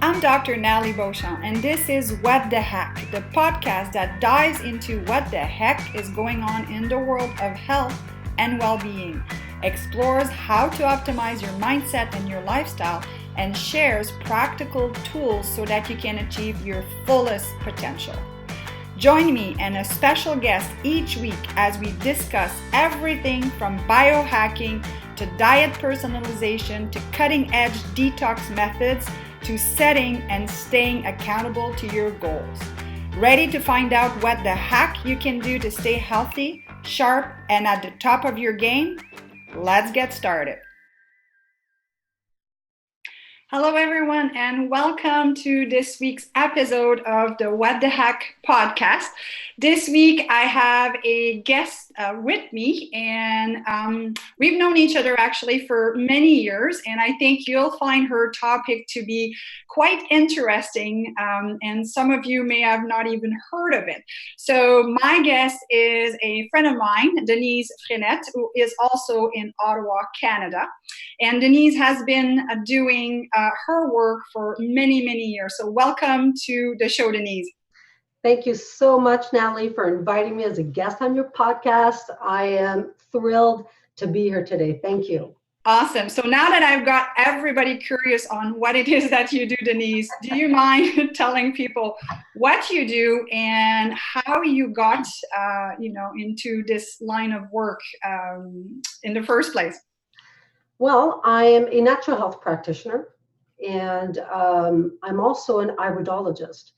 I'm Dr. Nathalie Beauchamp, and this is What the Heck, the podcast that dives into what the heck is going on in the world of health and well-being, explores how to optimize your mindset and your lifestyle, and shares practical tools so that you can achieve your fullest potential. Join me and a special guest each week as we discuss everything from biohacking to diet personalization to cutting-edge detox methods to setting and staying accountable to your goals. Ready to find out what the heck you can do to stay healthy, sharp, and at the top of your game? Let's get started. Hello, everyone, and welcome to this week's episode of the What the Heck podcast. This week, I have a guest with me, and we've known each other actually for many years, and I think you'll find her topic to be quite interesting, and some of you may have not even heard of it. So my guest is a friend of mine, Denise Frenette, who is also in Ottawa, Canada, and Denise has been doing her work for many, many years. So welcome to the show, Denise. Thank you so much, Nathalie, for inviting me as a guest on your podcast. I am thrilled to be here today. Thank you. Awesome. So now that I've got everybody curious on what it is that you do, Denise, do you mind telling people what you do and how you got, into this line of work in the first place? Well, I am a natural health practitioner, and I'm also an iridologist.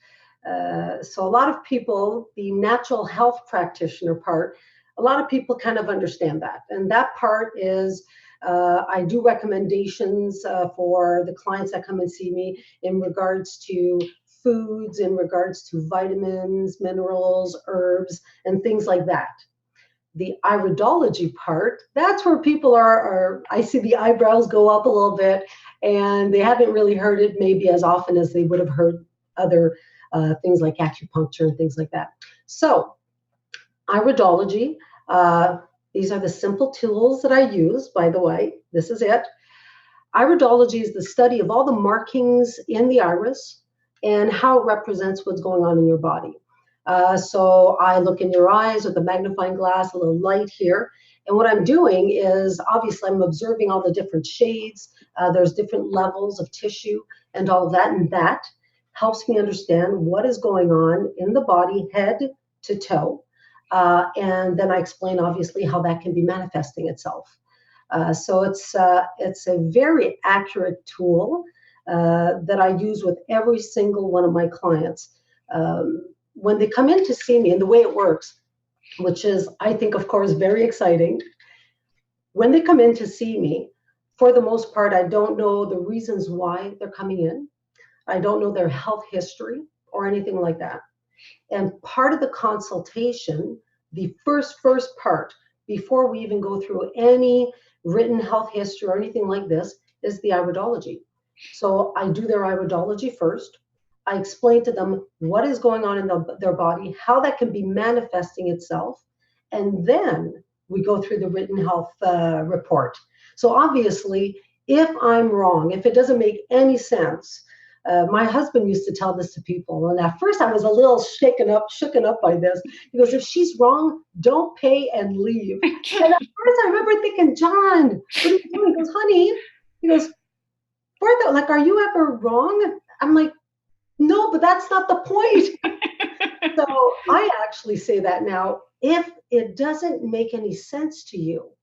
So a lot of people, the natural health practitioner part, a lot of people kind of understand that. And that part is I do recommendations for the clients that come and see me in regards to foods, in regards to vitamins, minerals, herbs, and things like that. The iridology part, that's where people are, I see the eyebrows go up a little bit, and they haven't really heard it maybe as often as they would have heard other things like acupuncture and things like that. So iridology, these are the simple tools that I use, by the way. This is it. Iridology is the study of all the markings in the iris and how it represents what's going on in your body. So I look in your eyes with a magnifying glass, a little light here. And what I'm doing is, obviously, I'm observing all the different shades. There's different levels of tissue and all of that. And that helps me understand what is going on in the body, head to toe. And then I explain, obviously, how that can be manifesting itself. So it's a very accurate tool that I use with every single one of my clients. When they come in to see me, and the way it works, which is, I think, of course, very exciting. When they come in to see me, for the most part, I don't know the reasons why they're coming in. I don't know their health history or anything like that. And part of the consultation, the first part, before we even go through any written health history or anything like this, is the iridology. So I do their iridology first. I explain to them what is going on in their body, how that can be manifesting itself, and then we go through the written health report. So obviously, if I'm wrong, if it doesn't make any sense, my husband used to tell this to people, and at first I was a little shooken up by this. He goes, "If she's wrong, don't pay and leave." And at first I remember thinking, "John, what are you doing?" He goes, "Honey," he goes, "are you ever wrong?" I'm like, "No, but that's not the point." So I actually say that now. If it doesn't make any sense to you,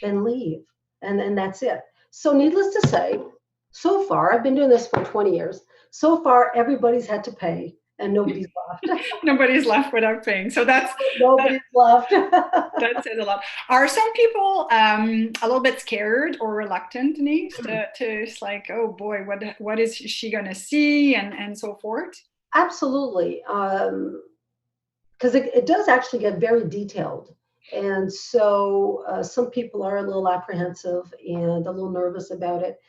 then leave. And that's it. So needless to say, so far, I've been doing this for 20 years. So far, everybody's had to pay and nobody's left. Nobody's left without paying. So nobody's left. That says a lot. Are some people a little bit scared or reluctant, Denise, to it's like, oh boy, what is she going to see and so forth? Absolutely. Because it does actually get very detailed. And so some people are a little apprehensive and a little nervous about it.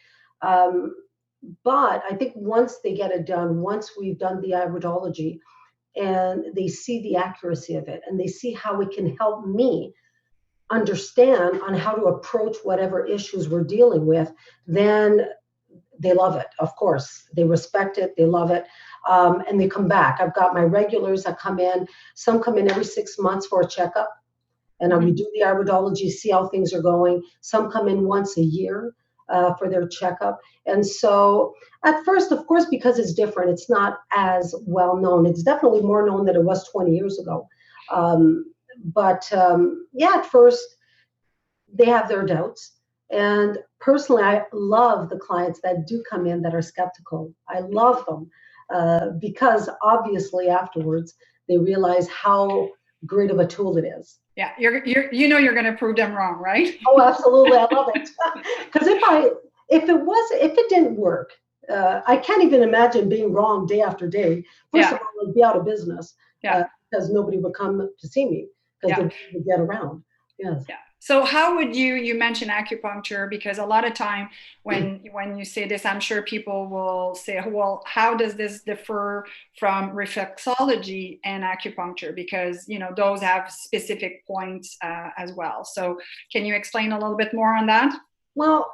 But I think once they get it done, once we've done the iridology and they see the accuracy of it and they see how it can help me understand on how to approach whatever issues we're dealing with, then they love it. Of course, they respect it. They love it. And they come back. I've got my regulars that come in. Some come in every 6 months for a checkup. And we do the iridology, see how things are going. Some come in once a year for their checkup. And so at first, of course, because it's different, it's not as well known. It's definitely more known than it was 20 years ago. At first, they have their doubts. And personally, I love the clients that do come in that are skeptical. I love them because obviously afterwards, they realize how great of a tool it is. Yeah, you're going to prove them wrong, right? Oh, absolutely, I love it. Because if it didn't work, I can't even imagine being wrong day after day. First of all, I'd be out of business because nobody would come to see me because they would get around. Yes. Yeah. So how would you mention acupuncture? Because a lot of time when you say this, I'm sure people will say, well, how does this differ from reflexology and acupuncture? Because, those have specific points as well. So can you explain a little bit more on that? Well,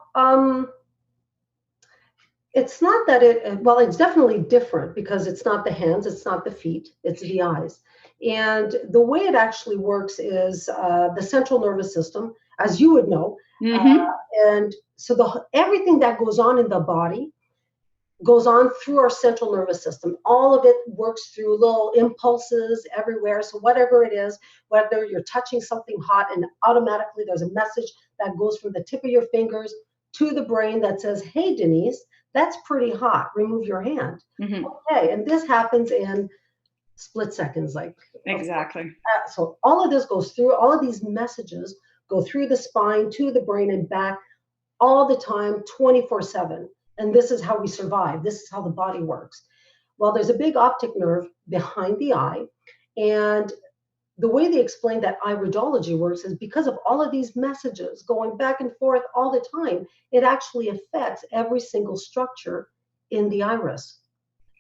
it's not that it's definitely different because it's not the hands, it's not the feet, it's the eyes. And the way it actually works is the central nervous system, as you would know. And so everything that goes on in the body goes on through our central nervous system. All of it works through little impulses everywhere. So whatever it is, whether you're touching something hot and automatically there's a message that goes from the tip of your fingers to the brain that says, hey, Denise, that's pretty hot. Remove your hand. Okay. And this happens in split seconds, exactly. So all of this goes through, all of these messages go through the spine to the brain and back all the time, 24/7. And this is how we survive. This is how the body works. Well, there's a big optic nerve behind the eye. And the way they explain that iridology works is because of all of these messages going back and forth all the time, it actually affects every single structure in the iris.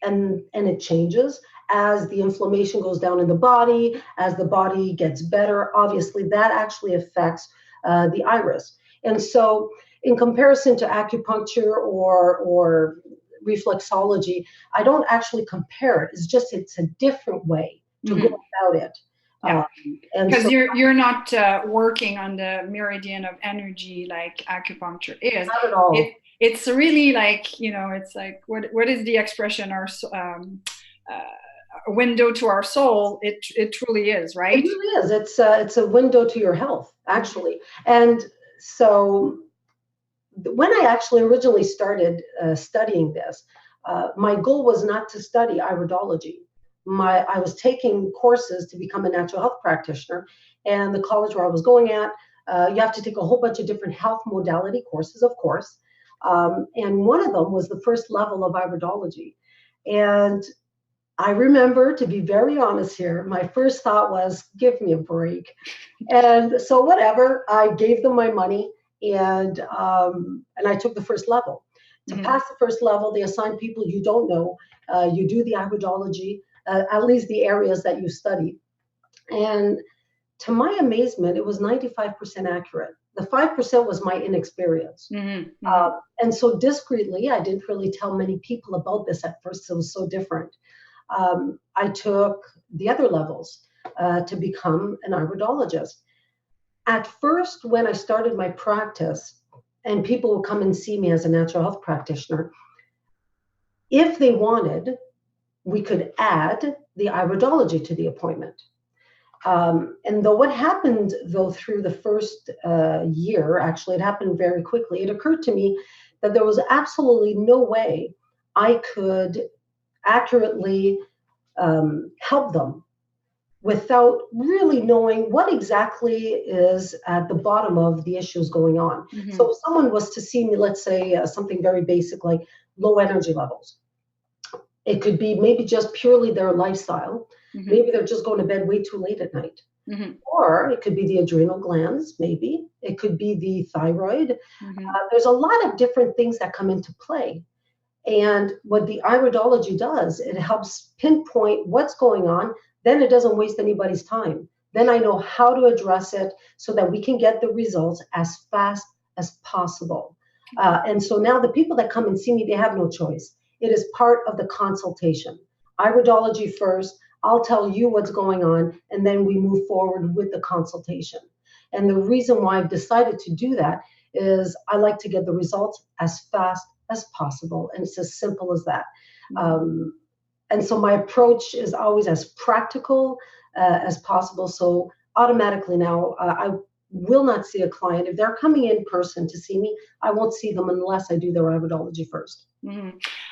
And it changes as the inflammation goes down in the body, as the body gets better. Obviously, that actually affects the iris. And so in comparison to acupuncture or reflexology, I don't actually compare it. It's a different way to go about it. Yeah, because you're not working on the meridian of energy like acupuncture is. Not at all. It's really it's like what is the expression? Our a window to our soul. It truly is, right? It really is. It's a window to your health, actually. And so when I actually originally started studying this, my goal was not to study iridology. I was taking courses to become a natural health practitioner, and the college where I was going at, you have to take a whole bunch of different health modality courses, of course. And one of them was the first level of iridology. And I remember, to be very honest here, my first thought was, give me a break. And so whatever, I gave them my money and I took the first level. To pass the first level, they assign people you don't know. You do the iridology, at least the areas that you study. And to my amazement, it was 95% accurate. The 5% was my inexperience. And so discreetly, I didn't really tell many people about this at first. It was so different. I took the other levels to become an iridologist. At first, when I started my practice, and people would come and see me as a natural health practitioner, if they wanted, we could add the iridology to the appointment. And though what happened, though, through the first year, actually, it happened very quickly. It occurred to me that there was absolutely no way I could accurately help them without really knowing what exactly is at the bottom of the issues going on. So if someone was to see me, let's say something very basic like low energy levels, it could be maybe just purely their lifestyle. Maybe they're just going to bed way too late at night. Or it could be the adrenal glands, maybe. It could be the thyroid. There's a lot of different things that come into play. And what the iridology does, it helps pinpoint what's going on. Then it doesn't waste anybody's time. Then I know how to address it so that we can get the results as fast as possible. And so now the people that come and see me, they have no choice. It is part of the consultation. Iridology first, I'll tell you what's going on, and then we move forward with the consultation. And the reason why I've decided to do that is I like to get the results as fast as possible. And it's as simple as that. And so my approach is always as practical as possible. So automatically now, I will not see a client. If they're coming in person to see me, I won't see them unless I do their iridology first.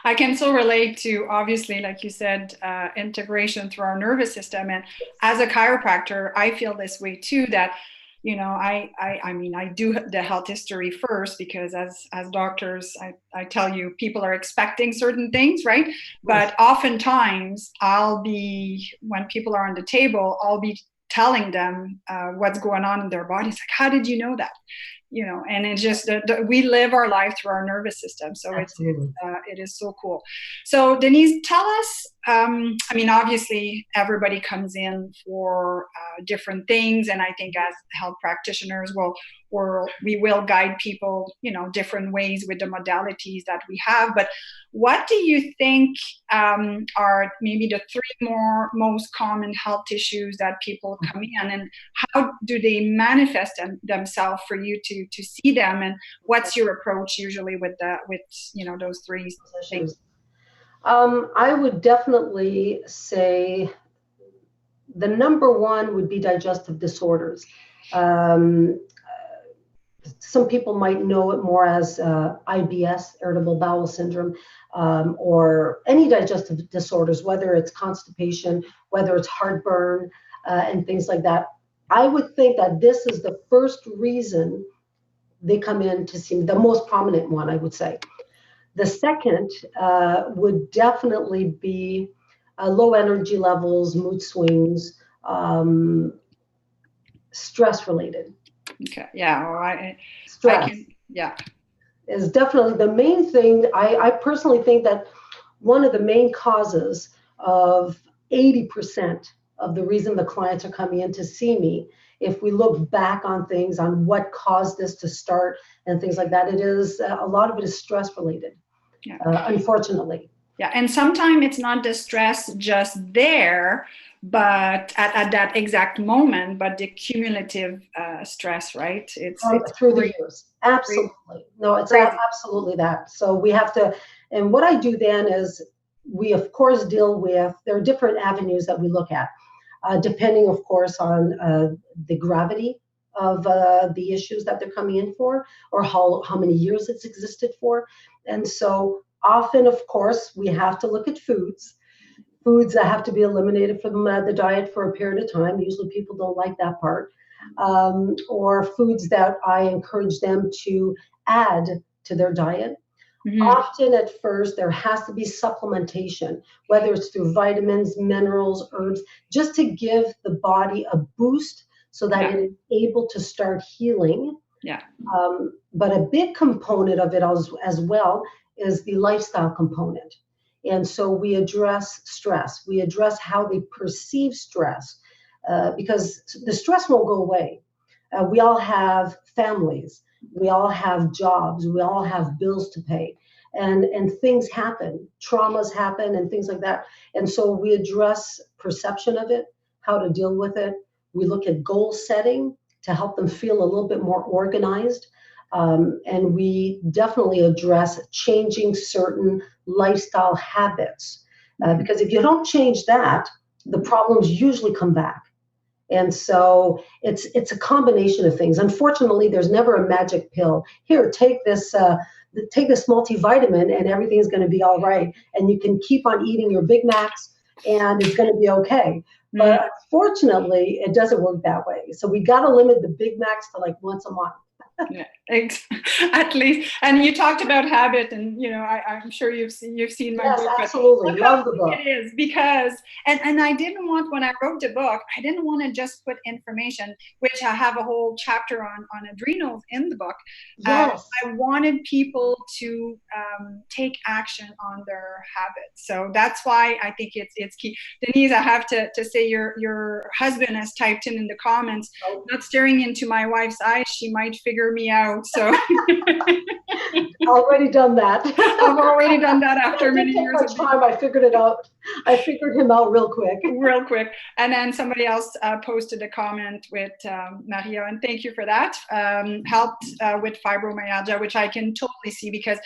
I can so relate to, obviously, like you said, integration through our nervous system. And as a chiropractor, I feel this way too, that, I mean, I do the health history first because as doctors, I tell you, people are expecting certain things, right? But oftentimes when people are on the table, I'll be telling them what's going on in their bodies. Like, how did you know that? And it's just we live our life through our nervous system. So it is so cool. So Denise, tell us, I mean, obviously everybody comes in for different things. And I think as health practitioners, we will guide people, different ways with the modalities that we have. But what do you think are maybe the three most common health issues that people come in, and how do they manifest themselves for you to see them? And what's your approach usually with those three things? I would definitely say the number one would be digestive disorders. Some people might know it more as IBS, irritable bowel syndrome, or any digestive disorders, whether it's constipation, whether it's heartburn, and things like that. I would think that this is the first reason they come in to see me, the most prominent one, I would say. The second would definitely be low energy levels, mood swings, stress related. Okay. Yeah. Stress. Is definitely the main thing. I personally think that one of the main causes of 80% of the reason the clients are coming in to see me, if we look back on things, on what caused this to start and things like that, a lot of it is stress related, unfortunately. Yeah, and sometimes it's not the stress just there, but at that exact moment, but the cumulative stress, right? It's through the years. Absolutely. No, it's absolutely that. So we have to, and what I do then is we, of course, deal with, there are different avenues that we look at, depending, of course, on the gravity of the issues that they're coming in for, or how many years it's existed for. And so often, of course, we have to look at foods that have to be eliminated from the diet for a period of time. Usually people don't like that part. Or foods that I encourage them to add to their diet. Often at first, there has to be supplementation, whether it's through vitamins, minerals, herbs, just to give the body a boost so that it is able to start healing. But a big component of it as well is the lifestyle component. And so we address stress. We address how they perceive stress, because the stress won't go away. We all have families. We all have jobs. We all have bills to pay. And things happen. Traumas happen and things like that. And so we address perception of it, how to deal with it. We look at goal setting to help them feel a little bit more organized. And we definitely address changing certain lifestyle habits, because if you don't change that, the problems usually come back. And so it's a combination of things. Unfortunately, there's never a magic pill. Here, take this multivitamin and everything's going to be all right. And you can keep on eating your Big Macs and it's going to be okay. But unfortunately, it doesn't work that way. So we got to limit the Big Macs to like once a month. At least. And you talked about habit, and I'm sure you've seen my book. Yes, absolutely. Love the book. It is because, and I didn't want, when I wrote the book, I didn't want to just put information, which I have a whole chapter on adrenals in the book. Yes. I wanted people to take action on their habits. So that's why I think it's key. Denise, I have to say your husband has typed in the comments, not staring into my wife's eyes, she might figure me out. So Already done that. I've already done that after It many didn't take years much of time. I figured it out. I figured him out real quick. real quick. And then somebody else posted a comment with Maria, and thank you for that, helped with fibromyalgia, which I can totally see because,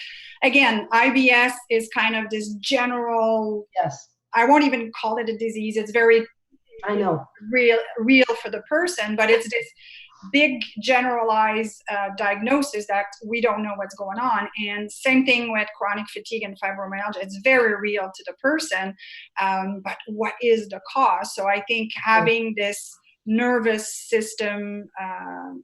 again, IBS is kind of this general, Yes, I won't even call it a disease. It's very I know. real for the person, but it's this big generalized diagnosis that we don't know what's going on. And same thing with chronic fatigue and fibromyalgia. It's very real to the person, but what is the cause? So I think having this nervous system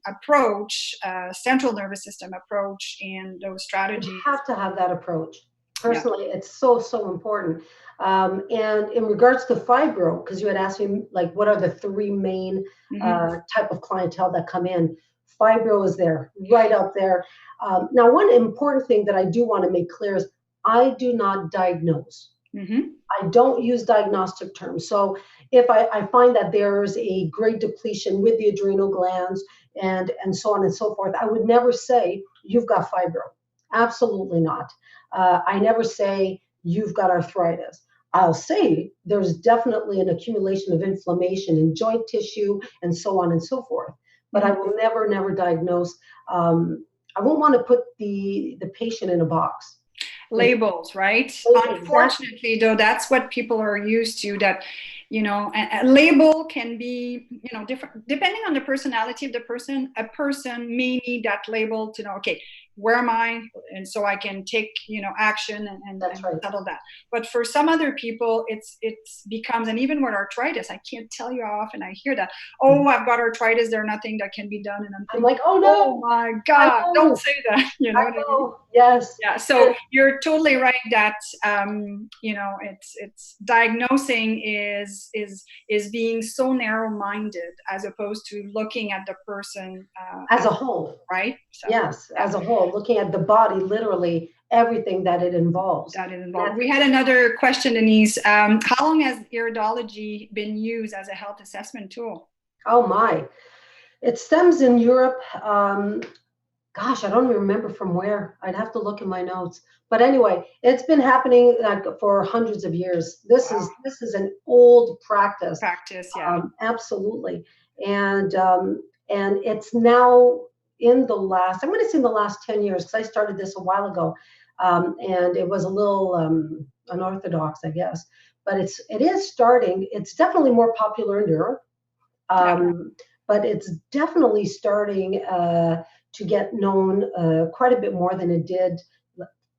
approach, central nervous system approach, and those strategies. You have to have that approach. Personally, it's so important. And in regards to fibro, because you had asked me, like, what are the three main type of clientele that come in? Fibro is there, right up there. Now, one important thing that I do want to make clear is I do not diagnose. I don't use diagnostic terms. So if I find that there's a great depletion with the adrenal glands and so on and so forth, I would never say you've got fibro. Absolutely not. I never say you've got arthritis. I'll say there's definitely an accumulation of inflammation in joint tissue and so on and so forth. But I will never diagnose. I won't want to put the patient in a box. Labels, right? Exactly. Unfortunately, though, that's what people are used to, that, you know, a label can be, you know, different depending on the personality of the person. A person may need that label to know, okay, where am I? And so I can take, you know, action and settle that. But for some other people, it's becomes, and even with arthritis, I can't tell you how often I hear that. Oh, I've got arthritis. There's nothing that can be done. And I'm like, oh no, oh my God, don't say that. You know what I mean? Yes. Yeah. So you're totally right that you know, it's diagnosing is being so narrow-minded as opposed to looking at the person as a whole, right? So, yes, as a whole, looking at the body, literally everything that it involves. We had another question, Denise. How long has Iridology been used as a health assessment tool? Oh my, it stems in Europe. Gosh, I don't even remember from where. I'd have to look in my notes. But anyway, it's been happening for hundreds of years. This is an old practice. Yeah. Absolutely. And it's now in the last, I'm going to say in the last 10 years, because I started this a while ago. And it was a little unorthodox, I guess. But it is starting. It's definitely more popular in Europe. But it's definitely starting to get known quite a bit more than it did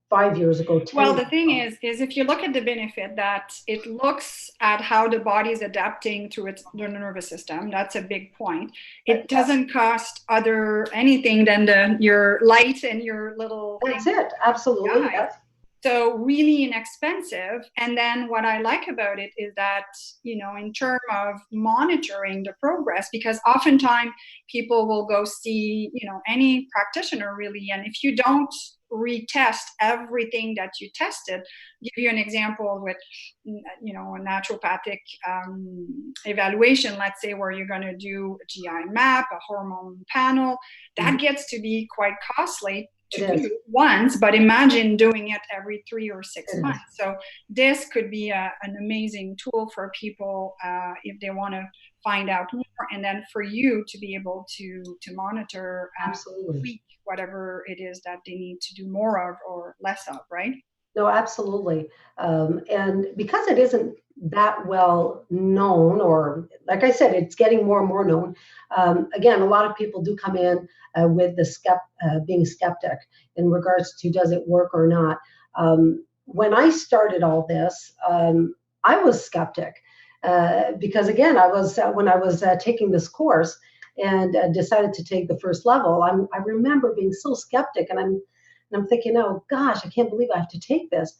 5 years ago. Well, the thing is if you look at the benefit, that it looks at how the body is adapting to the nervous system. That's a big point. It doesn't cost anything than your light and your little. That's it. Absolutely. Yes. So really inexpensive. And then what I like about it is that, you know, in terms of monitoring the progress, because oftentimes people will go see, you know, any practitioner really. And if you don't retest everything that you tested, give you an example with, you know, a naturopathic evaluation, let's say, where you're going to do a GI map, a hormone panel, that gets to be quite costly to do once, but imagine doing it every 3 or 6 months. So this could be an amazing tool for people if they want to find out more, and then for you to be able to monitor and tweak whatever it is that they need to do more of or less of, right? No, absolutely. And because it isn't that well known, or like I said, it's getting more and more known. Again, a lot of people do come in with the being skeptic in regards to does it work or not. When I started all this, I was skeptic because again, when I was taking this course and decided to take the first level, I remember being so skeptic, and I'm thinking, oh gosh, I can't believe I have to take this.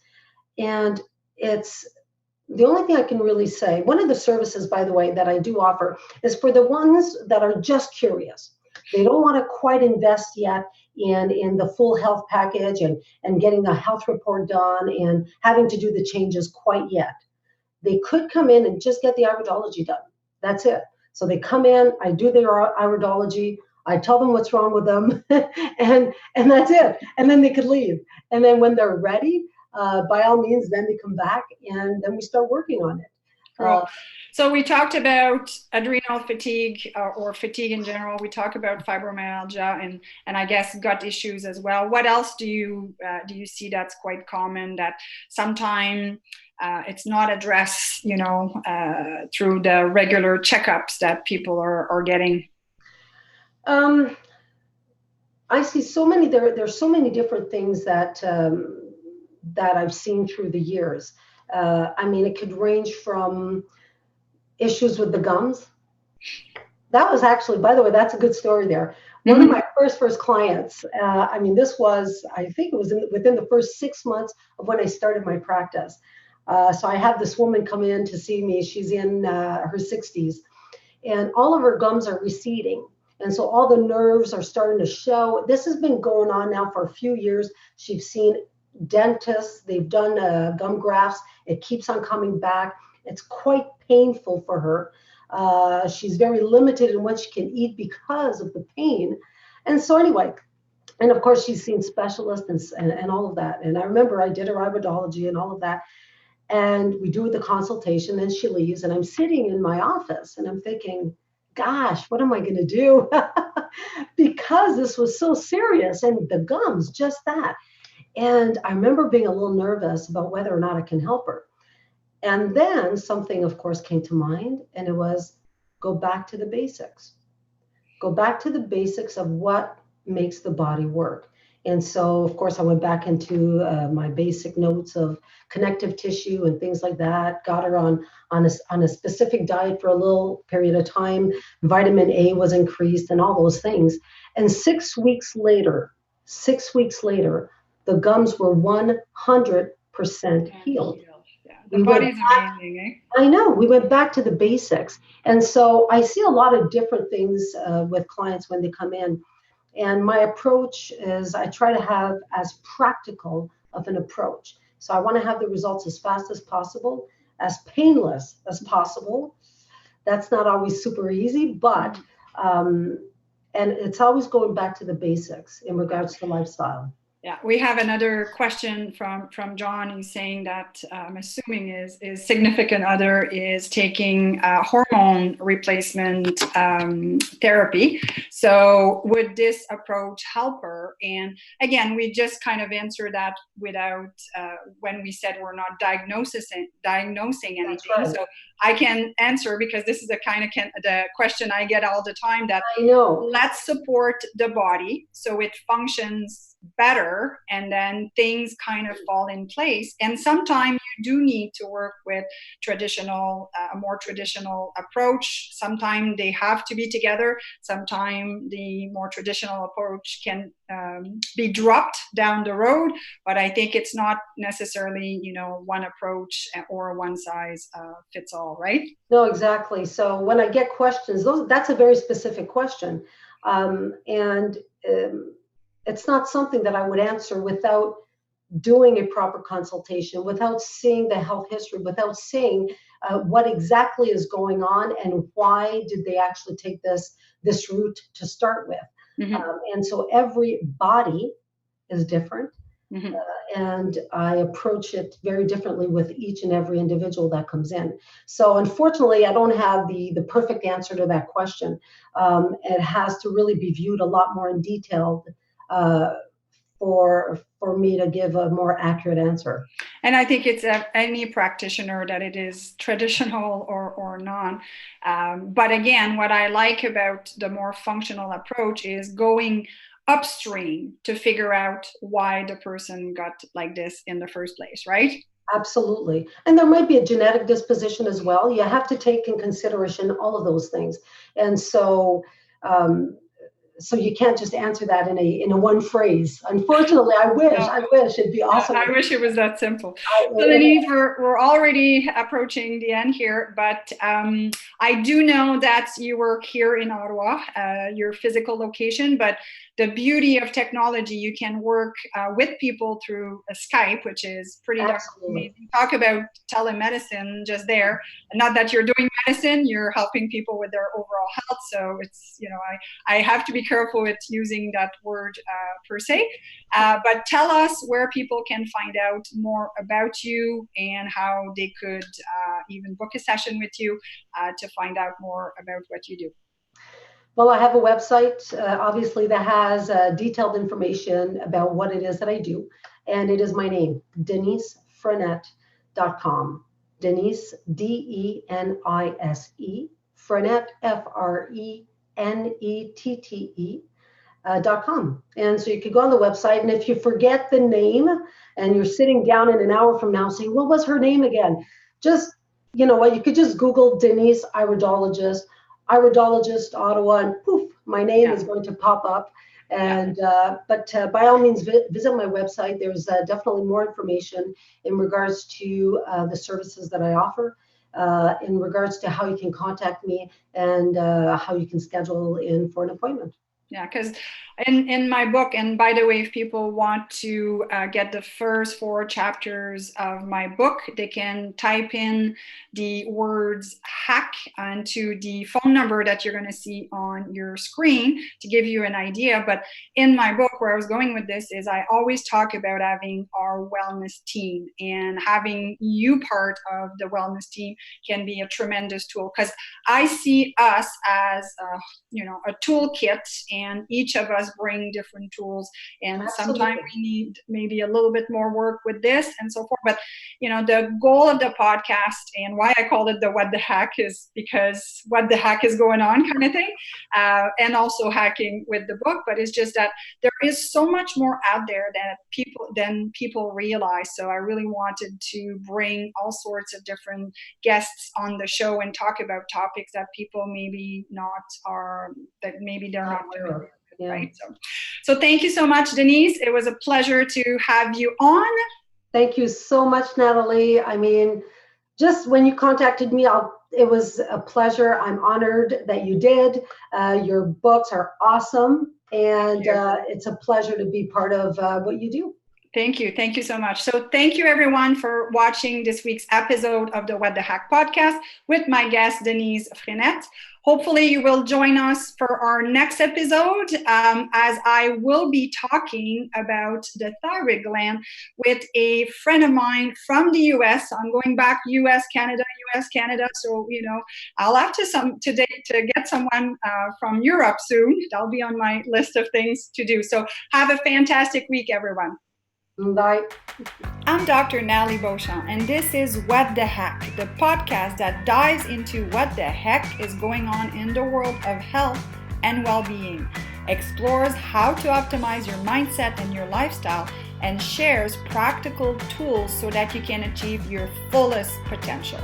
And it's the only thing I can really say. One of the services, by the way, that I do offer is for the ones that are just curious. They don't want to quite invest yet in the full health package and getting a health report done and having to do the changes quite yet. They could come in and just get the iridology done. That's it. So they come in, I do their iridology, I tell them what's wrong with them, and that's it. And then they could leave. And then when they're ready, by all means, then they come back, and then we start working on it. Right. So we talked about adrenal fatigue or fatigue in general. We talk about fibromyalgia and I guess gut issues as well. What else do you see that's quite common that sometimes it's not addressed, through the regular checkups that people are getting? I see so many. There's so many different things that I've seen through the years. It could range from issues with the gums. That was actually, by the way, that's a good story there. One of my first clients, this was, I think it was within the first 6 months of when I started my practice. So I had this woman come in to see me. She's in her 60s, and all of her gums are receding. And so all the nerves are starting to show. This has been going on now for a few years. She's seen dentists. They've done gum grafts. It keeps on coming back. It's quite painful for her. She's very limited in what she can eat because of the pain. And so anyway, and of course she's seen specialists and all of that. And I remember I did her iridology and all of that. And we do the consultation, and she leaves, and I'm sitting in my office and I'm thinking, gosh, what am I going to do? Because this was so serious, and the gums, just that. And I remember being a little nervous about whether or not I can help her. And then something, of course, came to mind, and it was go back to the basics. Go back to the basics of what makes the body work. And so, of course, I went back into my basic notes of connective tissue and things like that. Got her on a specific diet for a little period of time. Vitamin A was increased and all those things. And 6 weeks later, the gums were 100% healed. Yeah. The body's amazing, eh? I know. We went back to the basics. And so I see a lot of different things with clients when they come in. And my approach is I try to have as practical of an approach. So I want to have the results as fast as possible, as painless as possible. That's not always super easy, but and it's always going back to the basics in regards to lifestyle. Yeah, we have another question from John. He's saying that I'm assuming is significant other is taking hormone replacement therapy. So would this approach help her? And again, we just kind of answered that without when we said we're not diagnosing anything. Right. So I can answer because this is the the question I get all the time. That I know. Let's support the body so it functions better, and then things kind of fall in place. And sometimes you do need to work with a more traditional approach. Sometimes they have to be together. Sometimes the more traditional approach can be dropped down the road. But I think it's not necessarily, one approach or one size fits all, right? No, exactly. So when I get questions, that's a very specific question. It's not something that I would answer without doing a proper consultation, without seeing the health history, without seeing what exactly is going on and why did they actually take this route to start with. Mm-hmm. And so every body is different. Mm-hmm. And I approach it very differently with each and every individual that comes in. So unfortunately, I don't have the perfect answer to that question. It has to really be viewed a lot more in detail for me to give a more accurate answer. And I think it's any practitioner that it is traditional or not. But again, what I like about the more functional approach is going upstream to figure out why the person got like this in the first place, right? Absolutely. And there might be a genetic disposition as well. You have to take in consideration all of those things. And so you can't just answer that in a one phrase. Unfortunately, I wish it'd be awesome. I wish it was that simple. So Denise, we're already approaching the end here, but I do know that you work here in Ottawa, your physical location, but the beauty of technology, you can work with people through a Skype, which is pretty darn amazing. Talk about telemedicine just there. Not that you're doing medicine, you're helping people with their overall health. So it's, I have to be careful with using that word per se. But tell us where people can find out more about you and how they could even book a session with you to find out more about what you do. Well, I have a website, obviously, that has detailed information about what it is that I do. And it is my name, DeniseFrenette.com. Denise, DENISE, Frenette, FRENETTE.com. And so you could go on the website, and if you forget the name and you're sitting down in an hour from now saying, what was her name again? Just, you know what, you could just Google Denise Iridologist, Ottawa, and poof, my name is going to pop up. And but by all means, visit my website. There's definitely more information in regards to the services that I offer, in regards to how you can contact me and how you can schedule in for an appointment. Yeah, because in my book, and by the way, if people want to get the first 4 chapters of my book, they can type in the words hack into the phone number that you're going to see on your screen to give you an idea. But in my book, where I was going with this is I always talk about having our wellness team, and having you part of the wellness team can be a tremendous tool, because I see us as a toolkit, and each of us bring different tools, and sometimes we need maybe a little bit more work with this and so forth. But the goal of the podcast, and why I called it the What the Heck, is because what the heck is going on kind of thing, and also hacking with the book. But it's just that there is so much more out there than people realize. So I really wanted to bring all sorts of different guests on the show and talk about topics that people maybe they're not familiar with, right? So thank you so much, Denise. It was a pleasure to have you on. Thank you so much, Nathalie. I mean, just when you contacted me, it was a pleasure. I'm honored that you did. Your books are awesome, and it's a pleasure to be part of what you do. Thank you. Thank you so much. So thank you, everyone, for watching this week's episode of the What the Heck podcast with my guest, Denise Frenette. Hopefully you will join us for our next episode, as I will be talking about the thyroid gland with a friend of mine from the US. I'm going back US, Canada. So, I'll have to get someone from Europe soon. That'll be on my list of things to do. So have a fantastic week, everyone. Bye. I'm Dr. Nathalie Beauchamp, and this is What the Heck, the podcast that dives into what the heck is going on in the world of health and well-being, explores how to optimize your mindset and your lifestyle, and shares practical tools so that you can achieve your fullest potential.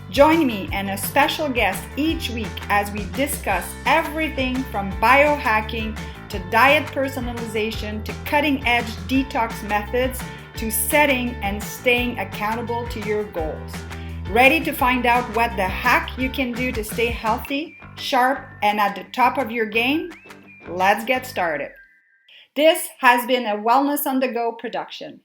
Join me and a special guest each week as we discuss everything from biohacking to diet personalization to cutting-edge detox methods to setting and staying accountable to your goals. Ready to find out what the heck you can do to stay healthy, sharp, and at the top of your game? Let's get started. This has been a Wellness on the Go production.